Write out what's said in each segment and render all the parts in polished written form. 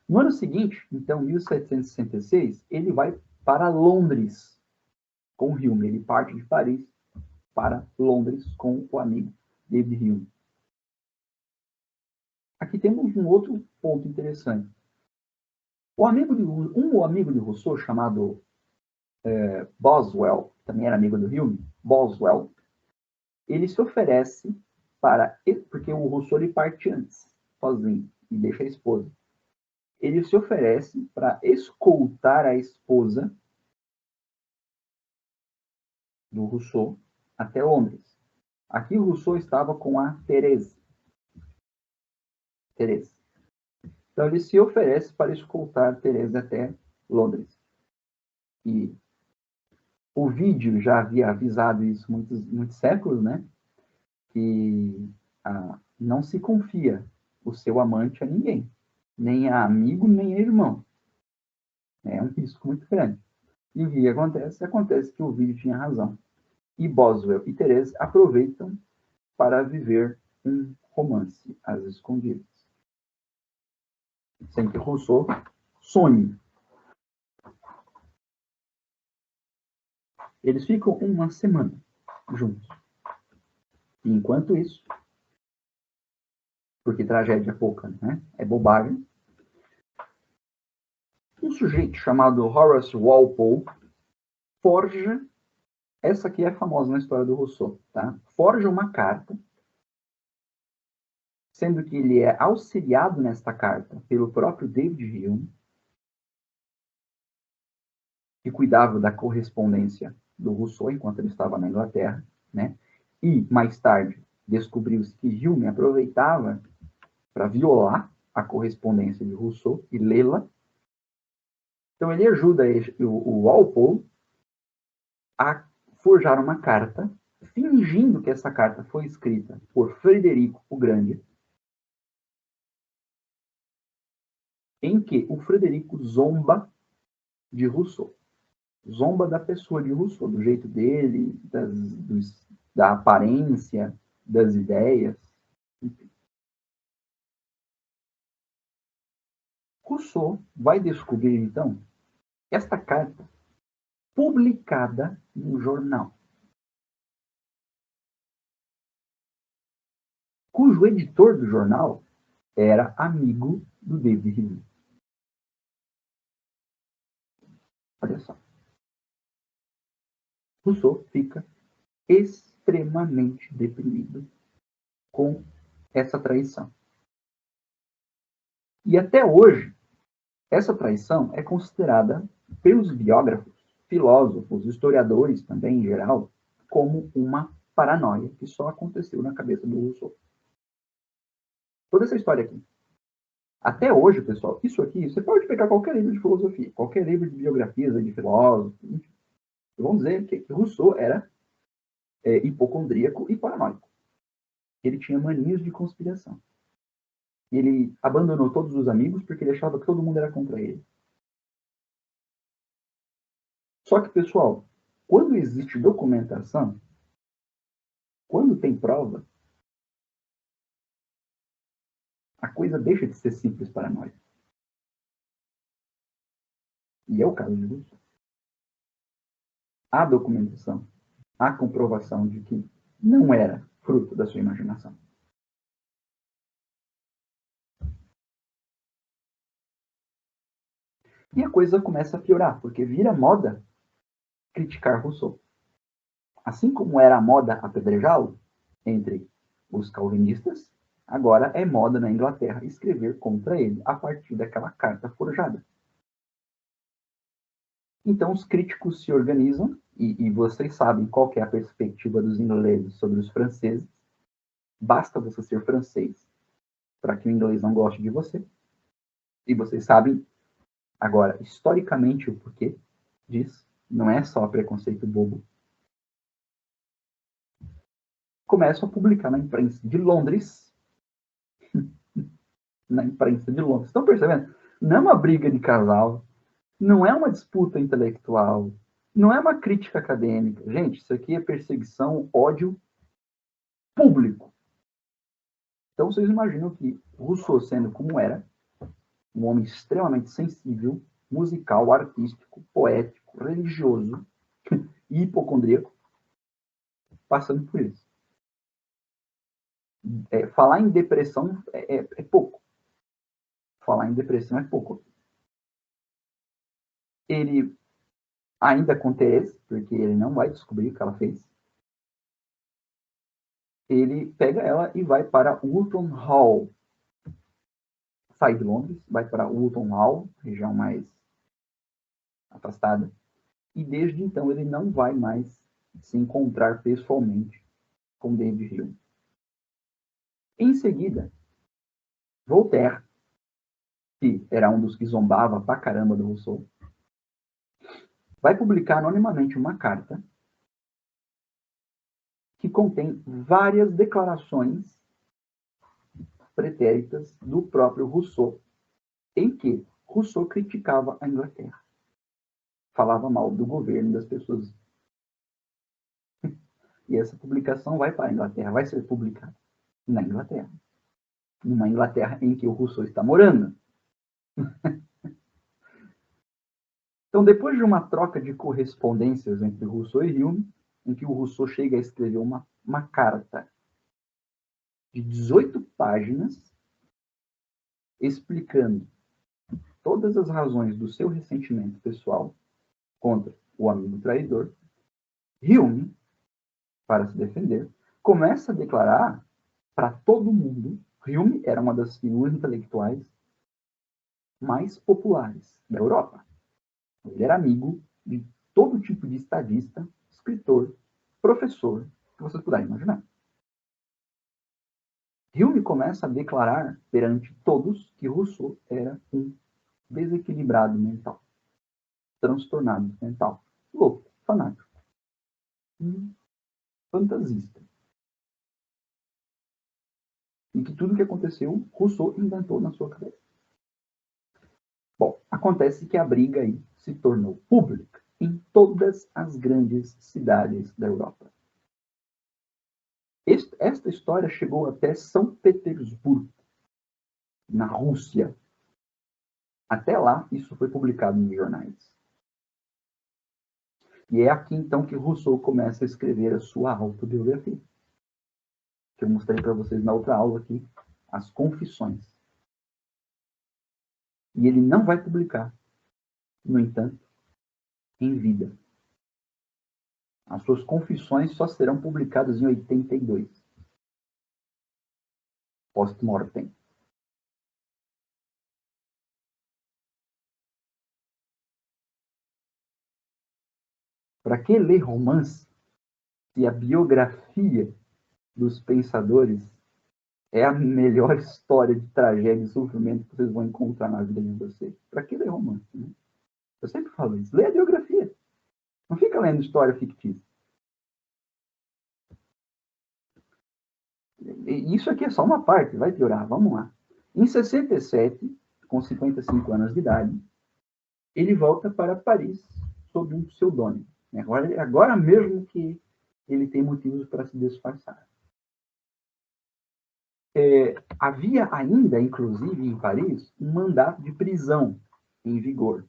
No ano seguinte, então, 1766, ele vai para Londres com Hume. Ele parte de Paris para Londres com o amigo David Hume. Aqui temos um outro ponto interessante. Um amigo de Rousseau, chamado Boswell, também era amigo do Hume, Boswell, ele se oferece para... Porque o Rousseau ele parte antes, sozinho, e deixa a esposa. Ele se oferece para escoltar a esposa do Rousseau até Londres. Aqui o Rousseau estava com a Thérèse. Então ele se oferece para escoltar Thérèse até Londres. E o vídeo já havia avisado isso muitos séculos, né? Que não se confia o seu amante a ninguém. Nem a amigo, nem a irmão. É um risco muito grande. E o que acontece? Acontece que o vídeo tinha razão. E Boswell e Thérèse aproveitam para viver um romance às escondidas. Sem que Rousseau sonhe. Eles ficam uma semana juntos. E enquanto isso, porque tragédia é pouca, né? É bobagem. Um sujeito chamado Horace Walpole forja, essa aqui é famosa na história do Rousseau, tá? Forja uma carta, sendo que ele é auxiliado nesta carta pelo próprio David Hume, que cuidava da correspondência do Rousseau enquanto ele estava na Inglaterra, né? E, mais tarde, descobriu-se que Hume aproveitava para violar a correspondência de Rousseau e lê-la. Então, ele ajuda o Walpole a forjar uma carta, fingindo que essa carta foi escrita por Frederico o Grande, em que o Frederico zomba de Rousseau. Zomba da pessoa de Rousseau, do jeito dele, da aparência, das ideias. Enfim. Rousseau vai descobrir, então, esta carta publicada num jornal, cujo editor do jornal era amigo do David Hume. Olha só. Rousseau fica extremamente deprimido com essa traição. E até hoje, essa traição é considerada pelos biógrafos, filósofos, historiadores também em geral, como uma paranoia que só aconteceu na cabeça do Rousseau. Toda essa história aqui. Até hoje, pessoal, isso aqui, você pode pegar qualquer livro de filosofia, qualquer livro de biografias de filósofos, enfim. Vamos dizer que Rousseau era hipocondríaco e paranoico. Ele tinha manias de conspiração. Ele abandonou todos os amigos porque ele achava que todo mundo era contra ele. Só que, pessoal, quando existe documentação, quando tem prova, a coisa deixa de ser simples para nós. E é o caso de Rousseau. Há documentação, há comprovação de que não era fruto da sua imaginação. E a coisa começa a piorar, porque vira moda criticar Rousseau. Assim como era a moda apedrejá-lo entre os calvinistas, agora é moda na Inglaterra escrever contra ele a partir daquela carta forjada. Então os críticos se organizam, e vocês sabem qual é a perspectiva dos ingleses sobre os franceses. Basta você ser francês para que o inglês não goste de você. E vocês sabem, agora, historicamente, o porquê disso. Não é só preconceito bobo. Começam a publicar na imprensa de Londres. Na imprensa de Londres. Estão percebendo? Não é uma briga de casal. Não é uma disputa intelectual. Não é uma crítica acadêmica. Gente, isso aqui é perseguição, ódio público. Então, vocês imaginam que Rousseau, sendo como era, um homem extremamente sensível, musical, artístico, poético, religioso e hipocondríaco, passando por isso. Falar em depressão é pouco. Falar em depressão é pouco. Ele ainda com Therese, porque ele não vai descobrir o que ela fez. Ele pega ela e vai para Woolton Hall. Sai de Londres, vai para Woolton Hall, região mais afastada. E desde então ele não vai mais se encontrar pessoalmente com David Hume. Em seguida, Voltaire, que era um dos que zombava pra caramba do Rousseau, vai publicar anonimamente uma carta que contém várias declarações pretéritas do próprio Rousseau, em que Rousseau criticava a Inglaterra. Falava mal do governo das pessoas. E essa publicação vai para a Inglaterra, vai ser publicada na Inglaterra. Numa Inglaterra em que o Rousseau está morando. Então, depois de uma troca de correspondências entre Rousseau e Hume, em que o Rousseau chega a escrever uma carta de 18 páginas, explicando todas as razões do seu ressentimento pessoal contra o amigo traidor, Hume, para se defender, começa a declarar para todo mundo. Hume era uma das figuras intelectuais mais populares da Europa. Ele era amigo de todo tipo de estadista, escritor, professor, que vocês puderem imaginar. Hume começa a declarar perante todos que Rousseau era um desequilibrado mental, transtornado mental, louco, fanático, fantasista. E que tudo que aconteceu, Rousseau inventou na sua cabeça. Bom, acontece que a briga aí se tornou pública em todas as grandes cidades da Europa. Esta história chegou até São Petersburgo, na Rússia. Até lá, isso foi publicado nos jornais. E é aqui, então, que Rousseau começa a escrever a sua autobiografia. Que eu mostrei para vocês na outra aula aqui, as Confissões. E ele não vai publicar, no entanto, em vida. As suas Confissões só serão publicadas em 82. Post-mortem. Para que ler romance se a biografia dos pensadores é a melhor história de tragédia e sofrimento que vocês vão encontrar na vida de vocês? Para que ler romance? Né? Eu sempre falo isso. Lê a biografia. Não fica lendo história fictícia. E isso aqui é só uma parte, vai piorar. Vamos lá. Em 67, com 55 anos de idade, ele volta para Paris sob um pseudônimo. Agora mesmo que ele tem motivos para se disfarçar. Havia ainda, inclusive, em Paris, um mandato de prisão em vigor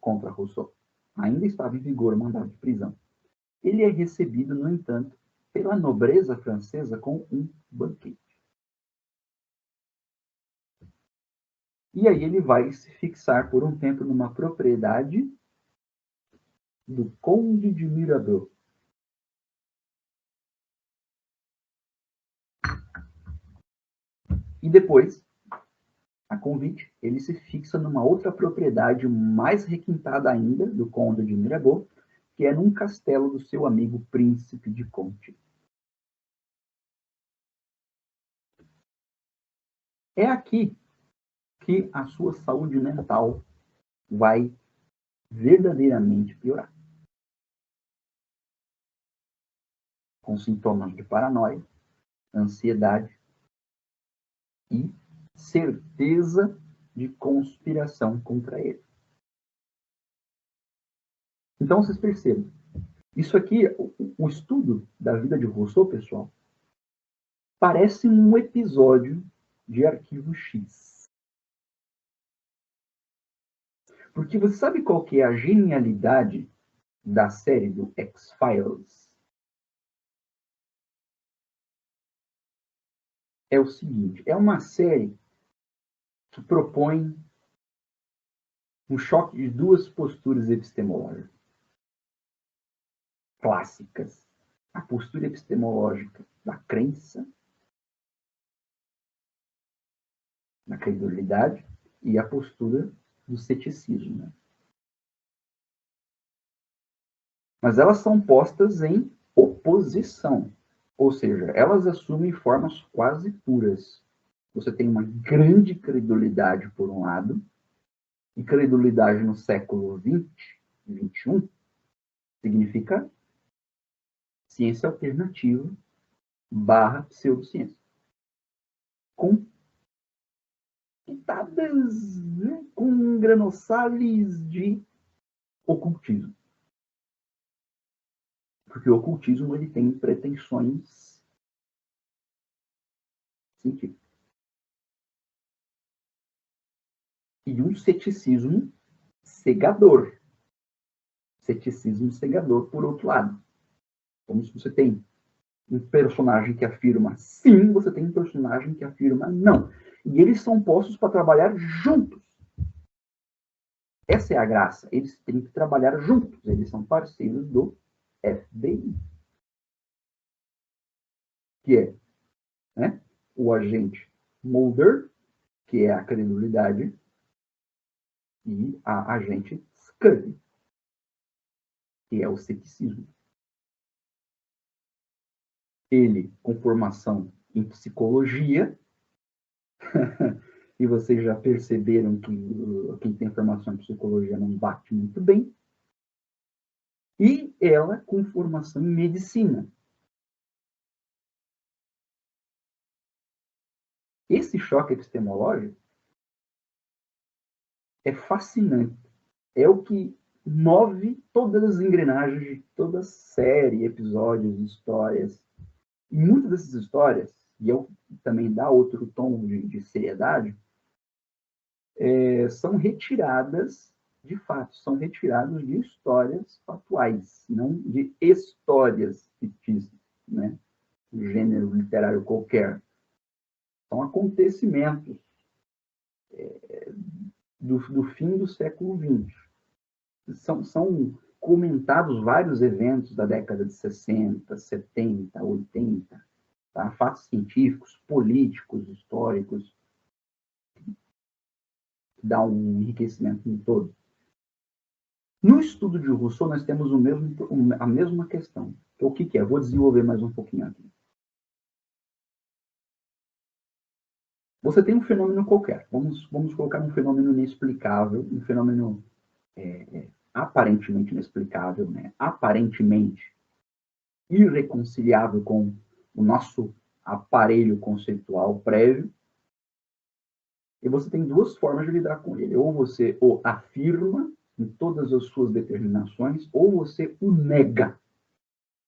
contra Rousseau. Ainda estava em vigor o mandato de prisão. Ele é recebido, no entanto, pela nobreza francesa com um banquete. E aí ele vai se fixar por um tempo numa propriedade do Conde de Mirabeau. E depois, a convite, ele se fixa numa outra propriedade mais requintada ainda, do Conde de Mirabeau, que é num castelo do seu amigo Príncipe de Conti. É aqui que a sua saúde mental vai verdadeiramente piorar. Com sintomas de paranoia, ansiedade e certeza de conspiração contra ele. Então, vocês percebem, isso aqui, o estudo da vida de Rousseau, pessoal, parece um episódio de Arquivo X. Porque você sabe qual que é a genialidade da série do X-Files? É o seguinte, é uma série que propõe um choque de duas posturas epistemológicas clássicas. A postura epistemológica da crença, da credulidade, e a postura do ceticismo. Né? Mas elas são postas em oposição, ou seja, elas assumem formas quase puras. Você tem uma grande credulidade, por um lado, e credulidade no século XX, XXI, significa ciência alternativa barra pseudociência. Com pitadas, né, com granossales de ocultismo. Porque o ocultismo ele tem pretensões científicas. E um ceticismo cegador. Ceticismo cegador, por outro lado. Como se você tem um personagem que afirma sim, você tem um personagem que afirma não. E eles são postos para trabalhar juntos. Essa é a graça. Eles têm que trabalhar juntos. Eles são parceiros do FBI. Que é, né, o agente Mulder, que é a credulidade, e a agente Scully, que é o ceticismo. Ele, com formação em psicologia, e vocês já perceberam que quem tem formação em psicologia não bate muito bem, e ela com formação em medicina. Esse choque epistemológico é fascinante. É o que move todas as engrenagens de toda série, episódios, histórias. E muitas dessas histórias, e eu também dá outro tom de seriedade, são retiradas de fatos, são retiradas de histórias atuais, não de histórias fictícias, né? Um gênero literário qualquer. São acontecimentos do fim do século XX. São comentados vários eventos da década de 60, 70, 80, tá? Fatos científicos, políticos, históricos, que dá um enriquecimento em todo. No estudo de Rousseau, nós temos a mesma questão. O que é? Vou desenvolver mais um pouquinho aqui. Você tem um fenômeno qualquer. Vamos colocar um fenômeno inexplicável, um fenômeno aparentemente inexplicável, né? Aparentemente irreconciliável com o nosso aparelho conceitual prévio. E você tem duas formas de lidar com ele. Ou você o afirma em todas as suas determinações, ou você o nega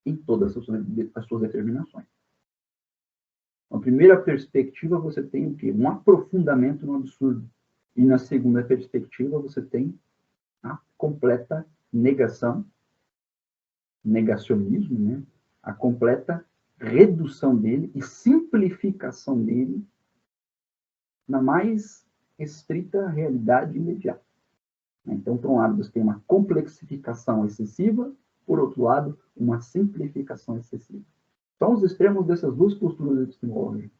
em todas as suas determinações. Na primeira perspectiva, você tem o quê? Um aprofundamento no absurdo. E na segunda perspectiva, você tem a completa negação, negacionismo, né? A completa redução dele e simplificação dele na mais estrita realidade imediata. Então, por um lado, você tem uma complexificação excessiva, por outro lado, uma simplificação excessiva. São os extremos dessas duas posturas epistemológicas.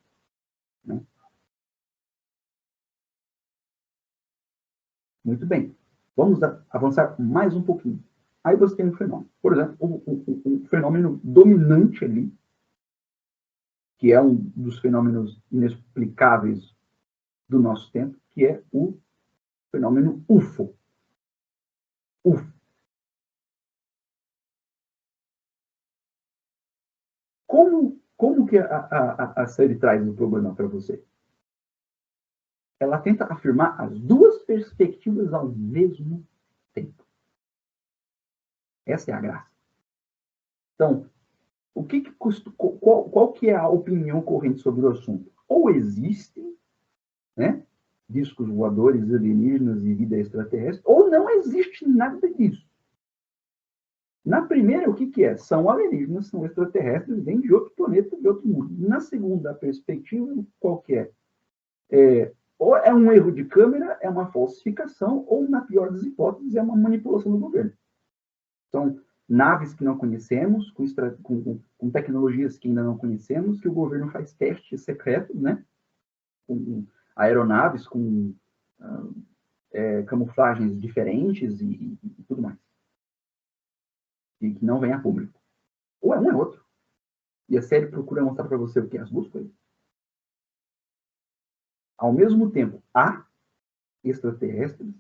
Né? Muito bem. Vamos avançar mais um pouquinho. Aí você tem um fenômeno. Por exemplo, um fenômeno dominante ali, que é um dos fenômenos inexplicáveis do nosso tempo, que é o fenômeno UFO. UFO. Como que a série traz o problema para você? Ela tenta afirmar as duas perspectivas ao mesmo tempo. Essa é a graça. Então, qual que é a opinião corrente sobre o assunto? Ou existe, né, discos voadores, alienígenas e vida extraterrestre, ou não existe nada disso. Na primeira, o que é? São alienígenas, são extraterrestres, vêm de outro planeta, de outro mundo. Na segunda, a perspectiva, qual que é? Ou é um erro de câmera, é uma falsificação, ou, na pior das hipóteses, é uma manipulação do governo. São naves que não conhecemos, com tecnologias que ainda não conhecemos, que o governo faz testes secretos, né? Com aeronaves, com camuflagens diferentes e tudo mais. E que não vem a público. Ou é um é outro. E a série procura mostrar para você o que? As duas coisas. Ao mesmo tempo, há extraterrestres.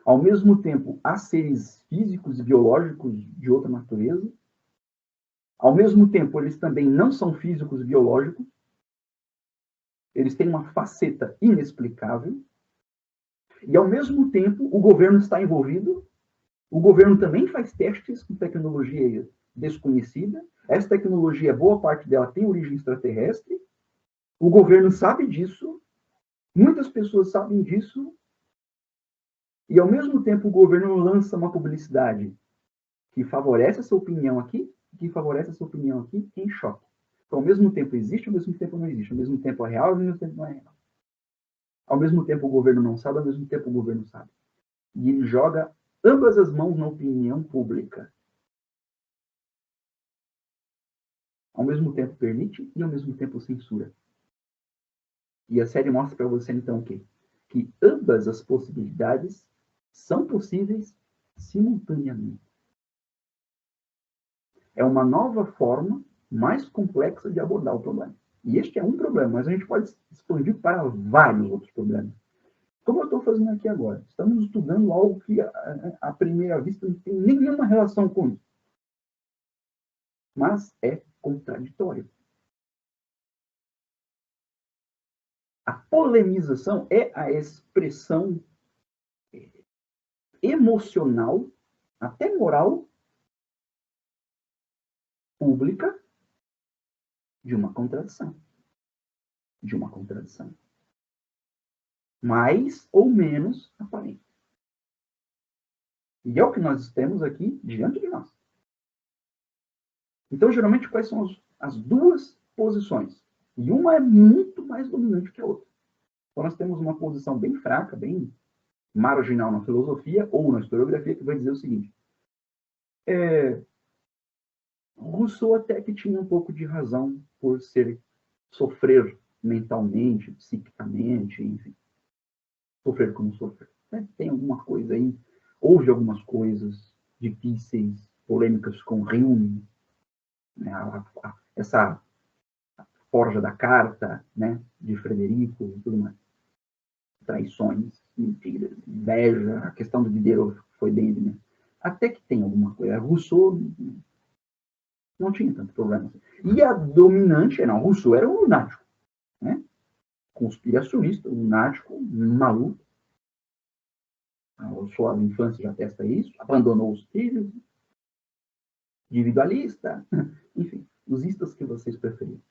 Ao mesmo tempo, há seres físicos e biológicos de outra natureza. Ao mesmo tempo, eles também não são físicos e biológicos. Eles têm uma faceta inexplicável. E, ao mesmo tempo, o governo está envolvido. O governo também faz testes com tecnologia desconhecida. Essa tecnologia, boa parte dela tem origem extraterrestre. O governo sabe disso. Muitas pessoas sabem disso. E, ao mesmo tempo, o governo lança uma publicidade que favorece essa opinião aqui, que favorece essa opinião aqui em choque. Então, ao mesmo tempo existe, ao mesmo tempo não existe. Ao mesmo tempo é real, ao mesmo tempo não é real. Ao mesmo tempo o governo não sabe, ao mesmo tempo o governo sabe. E ele joga ambas as mãos na opinião pública. Ao mesmo tempo permite e ao mesmo tempo censura. E a série mostra para você, então, o quê? Que ambas as possibilidades são possíveis simultaneamente. É uma nova forma mais complexa de abordar o problema. E este é um problema, mas a gente pode expandir para vários outros problemas. Como eu estou fazendo aqui agora? Estamos estudando algo que, à primeira vista, não tem nenhuma relação com isso. Mas é contraditório. A polemização é a expressão emocional, até moral, pública, de uma contradição. De uma contradição. Mais ou menos aparente. E é o que nós temos aqui diante de nós. Então, geralmente, quais são as duas posições? E uma é muito mais dominante que a outra. Então, nós temos uma posição bem fraca, bem marginal na filosofia ou na historiografia, que vai dizer o seguinte. Rousseau até que tinha um pouco de razão por sofrer mentalmente, psiquicamente, enfim. Sofrer como sofrer. Tem alguma coisa aí. Houve algumas coisas difíceis, polêmicas com Hume, né, essa forja da carta, né, de Frederico e tudo mais. Traições, mentiras, inveja, a questão do Diderot foi bem evidente. Até que tem alguma coisa. Rousseau não tinha tanto problema. E a dominante, não, Rousseau era um lunático, né? Conspiracionista, lunático, maluco. A sua infância já atesta isso, abandonou os filhos, individualista, enfim, os istas que vocês preferiram.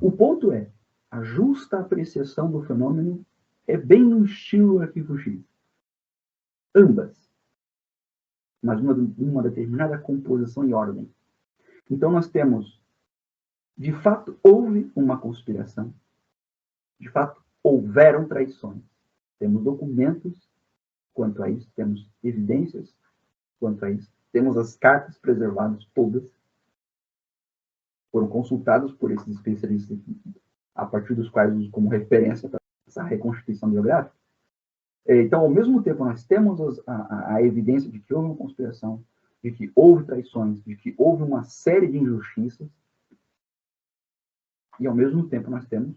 O ponto é, a justa apreciação do fenômeno é bem no estilo arquivo X. Ambas. Mas uma determinada composição e ordem. Então nós temos, de fato, houve uma conspiração. De fato, houveram traições. Temos documentos quanto a isso, temos evidências quanto a isso. Temos as cartas preservadas todas. Foram consultadas por esses especialistas aqui, a partir dos quais usam como referência para essa reconstituição biográfica. Então, ao mesmo tempo, nós temos a evidência de que houve uma conspiração, de que houve traições, de que houve uma série de injustiças, e, ao mesmo tempo, nós temos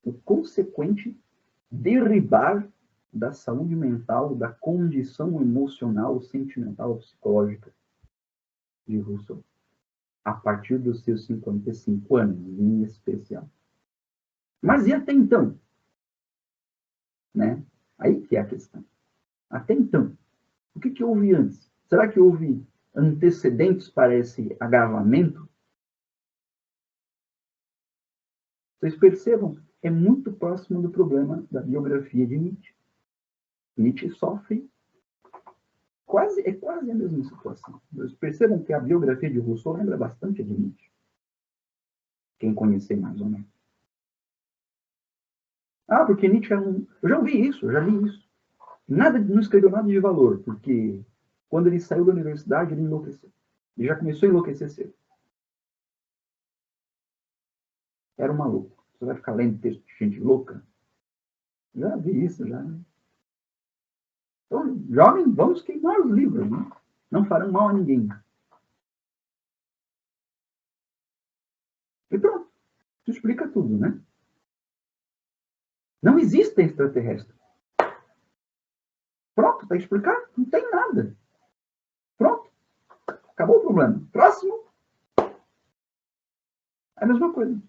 o consequente derribar da saúde mental, da condição emocional, sentimental, psicológica de Rousseau, a partir dos seus 55 anos, em especial. Mas e até então? Né? Aí que é a questão. Até então, o que houve antes? Será que houve antecedentes para esse agravamento? Vocês percebam, é muito próximo do problema da biografia de Nietzsche. Nietzsche sofre quase a mesma situação. Vocês percebam que a biografia de Rousseau lembra bastante de Nietzsche. Quem conhecer mais ou menos. Ah, porque Nietzsche era um... Eu já ouvi isso, eu já li isso. Não escreveu nada de valor, porque quando ele saiu da universidade, ele enlouqueceu. Ele já começou a enlouquecer cedo. Era um maluco. Você vai ficar lendo texto de gente louca? Já vi isso, já. Então, jovem, vamos queimar os livros, né? Não farão mal a ninguém. E pronto. Isso explica tudo, né? Não existem extraterrestres. Pronto, está explicado? Não tem nada. Pronto. Acabou o problema. Próximo. É a mesma coisa.